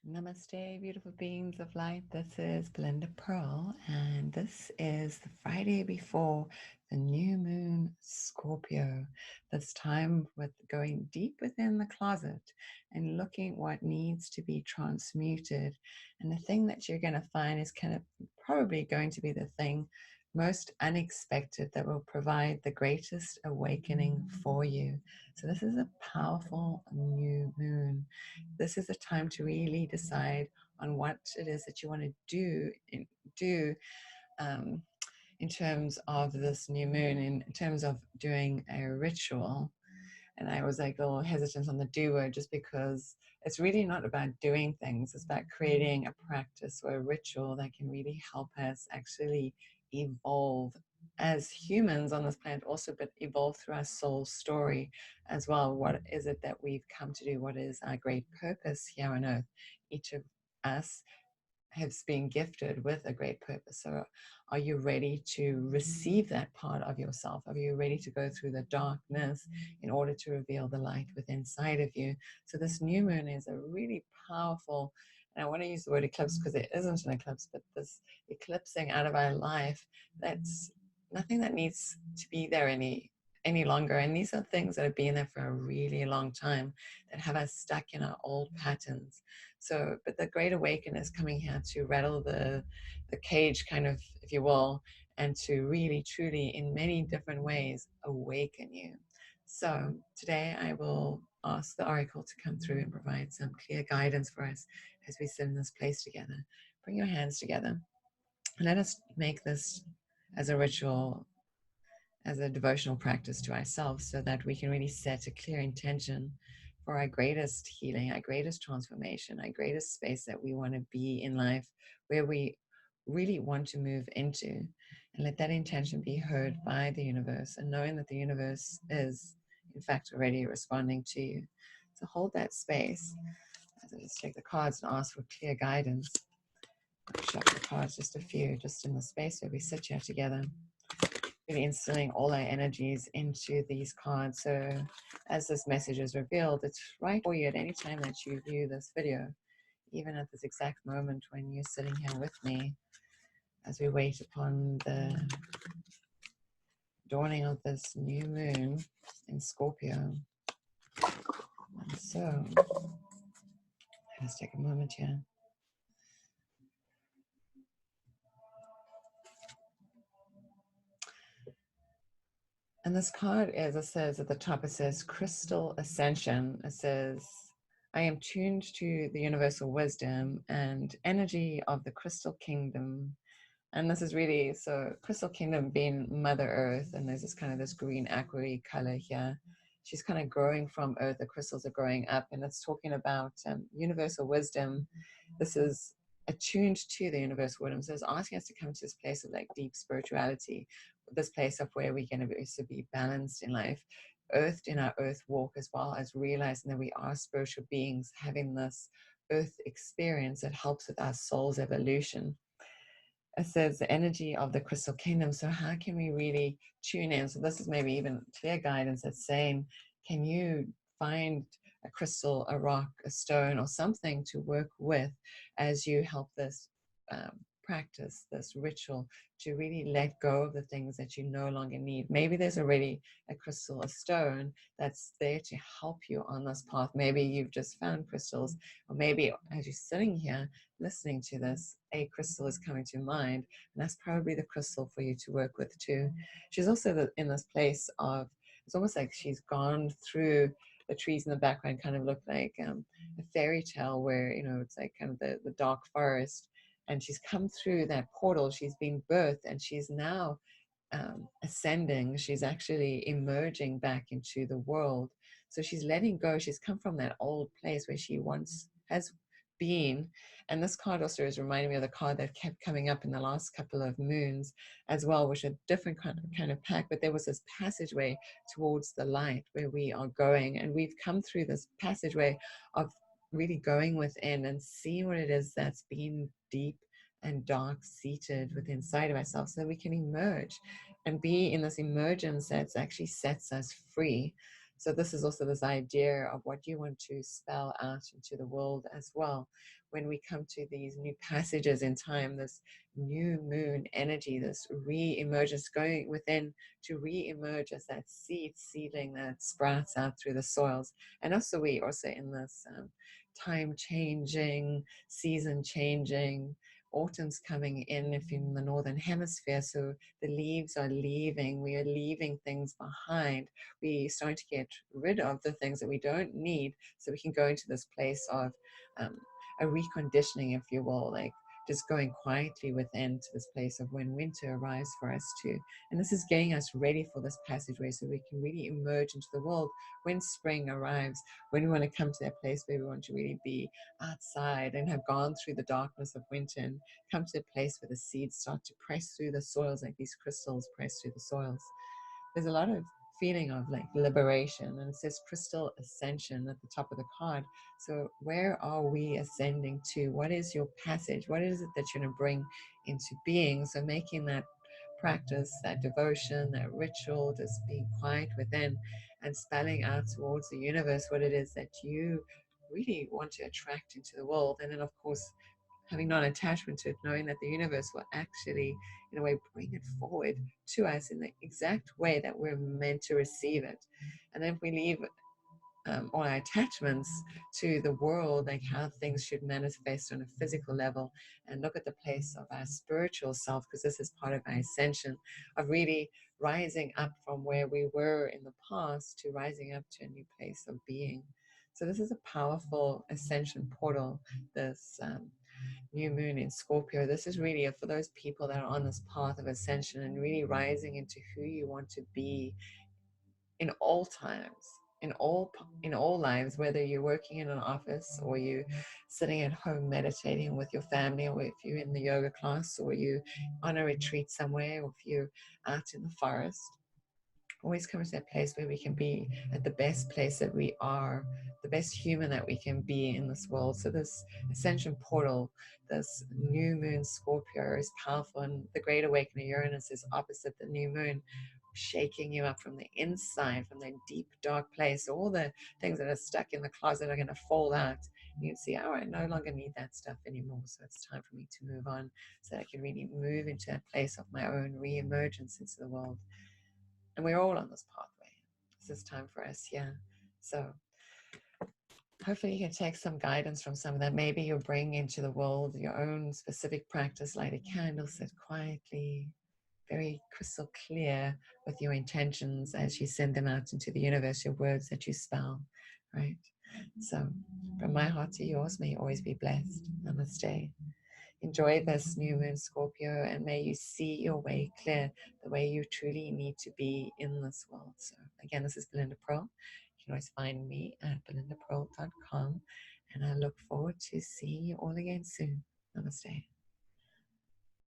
Namaste, beautiful beings of light. This is Belinda Pearl, and this is the Friday before the new moon Scorpio. This time with going deep within the closet and looking what needs to be transmuted. And the thing that you're going to find is kind of probably going to be the thing most unexpected that will provide the greatest awakening for you. So, this is a powerful new moon. This is a time to really decide on what it is that you want to do um, in terms of this new moon, in terms of doing a ritual. And I was like a little hesitant on the do word just because it's really not about doing things. It's about creating a practice or a ritual that can really help us actually evolve as humans on this planet also, but evolve through our soul story as well. What is it that we've come to do? What is our great purpose here on earth? Each of us has been gifted with a great purpose. So are you ready to receive that part of yourself? Are you ready to go through the darkness in order to reveal the light within inside of you? So this new moon is a really powerful, and I want to use the word eclipse because there isn't an eclipse, but this eclipsing out of our life, that's nothing that needs to be there any longer. And these are things that have been there for a really long time that have us stuck in our old patterns. So, but the Great Awakener is coming here to rattle the cage, kind of, if you will, and to really, truly, in many different ways, awaken you. So today I will ask the Oracle to come through and provide some clear guidance for us as we sit in this place together. Bring your hands together. Let us make this as a ritual, as a devotional practice to ourselves, so that we can really set a clear intention for our greatest healing, our greatest transformation, our greatest space that we want to be in life, where we really want to move into. And let that intention be heard by the universe, and knowing that the universe is, in fact, already responding to you. So hold that space as I just take the cards and ask for clear guidance. Shuffle the cards, just a few, just in the space where we sit here together. Really instilling all our energies into these cards. So as this message is revealed, it's right for you at any time that you view this video, even at this exact moment when you're sitting here with me as we wait upon the dawning of this new moon in Scorpio. And so let's take a moment here. And this card, as it says at the top, it says Crystal Ascension. It says, I am tuned to the universal wisdom and energy of the Crystal Kingdom. And this is really, so Crystal Kingdom being Mother Earth, and there's this kind of this green aquary color here. She's kind of growing from Earth, the crystals are growing up, and it's talking about universal wisdom. This is attuned to the universal wisdom. So it's asking us to come to this place of like deep spirituality, this place of where we're going to also be balanced in life, earthed in our earth walk, as well as realizing that we are spiritual beings having this earth experience that helps with our soul's evolution. It says the energy of the crystal kingdom. So how can we really tune in? So this is maybe even clear guidance that's saying, can you find a crystal, a rock, a stone, or something to work with as you help this practice, this ritual, to really let go of the things that you no longer need. Maybe there's already a crystal, a stone that's there to help you on this path. Maybe you've just found crystals, or maybe as you're sitting here listening to this, a crystal is coming to mind, and that's probably the crystal for you to work with too. She's also in this place of, it's almost like she's gone through the trees in the background, kind of look like a fairy tale where, you know, it's like kind of the dark forest, and she's come through that portal, she's been birthed, and she's now ascending. She's actually emerging back into the world. So she's letting go. She's come from that old place where she once has been. And this card also is reminding me of the card that kept coming up in the last couple of moons as well, which are different kind of pack, but there was this passageway towards the light where we are going. And we've come through this passageway of really going within and seeing what it is that's been deep and dark seated within inside of ourselves, so that we can emerge and be in this emergence that actually sets us free. So this is also this idea of what you want to spell out into the world as well. When we come to these new passages in time, this new moon energy, this re-emergence, going within to re-emerge as that seedling that sprouts out through the soils. And also we also in this time changing, season changing, autumn's coming in if you're in the northern hemisphere, so the leaves are leaving, we are leaving things behind, we start to get rid of the things that we don't need, so we can go into this place of a reconditioning, if you will, like just going quietly within to this place of when winter arrives for us too. And this is getting us ready for this passageway so we can really emerge into the world when spring arrives, when we want to come to that place where we want to really be outside and have gone through the darkness of winter and come to a place where the seeds start to press through the soils like these crystals press through the soils. There's a lot of feeling of like liberation, and it says crystal ascension at the top of the card. So where are we ascending to? What is your passage? What is it that you're going to bring into being? So making that practice, that devotion, that ritual, just being quiet within and spelling out towards the universe what it is that you really want to attract into the world. And then of course having non-attachment to it, knowing that the universe will actually, in a way, bring it forward to us in the exact way that we're meant to receive it. And then if we leave all our attachments to the world, like how things should manifest on a physical level, and look at the place of our spiritual self, because this is part of our ascension, of really rising up from where we were in the past to rising up to a new place of being. So this is a powerful ascension portal, this new moon in Scorpio. This is really for those people that are on this path of ascension and really rising into who you want to be in all times, in all lives, whether you're working in an office or you sitting at home meditating with your family, or if you're in the yoga class, or you on a retreat somewhere, or if you're out in the forest. Always come to that place where we can be at the best place that we are, the best human that we can be in this world. So this ascension portal, this new moon Scorpio is powerful, and the Great Awakener Uranus is opposite the new moon, shaking you up from the inside, from that deep dark place. All the things that are stuck in the closet are going to fall out. You can see, oh, I no longer need that stuff anymore, so it's time for me to move on, so that I can really move into that place of my own re-emergence into the world. And we're all on this pathway. This is time for us, yeah. So hopefully you can take some guidance from some of that. Maybe you'll bring into the world your own specific practice, light a candle, sit quietly, very crystal clear with your intentions as you send them out into the universe, your words that you spell, right? So from my heart to yours, may you always be blessed. Namaste. Enjoy this new moon, Scorpio, and may you see your way clear, the way you truly need to be in this world. So again, this is Belinda Pearl. You can always find me at belindapearl.com, and I look forward to seeing you all again soon. Namaste.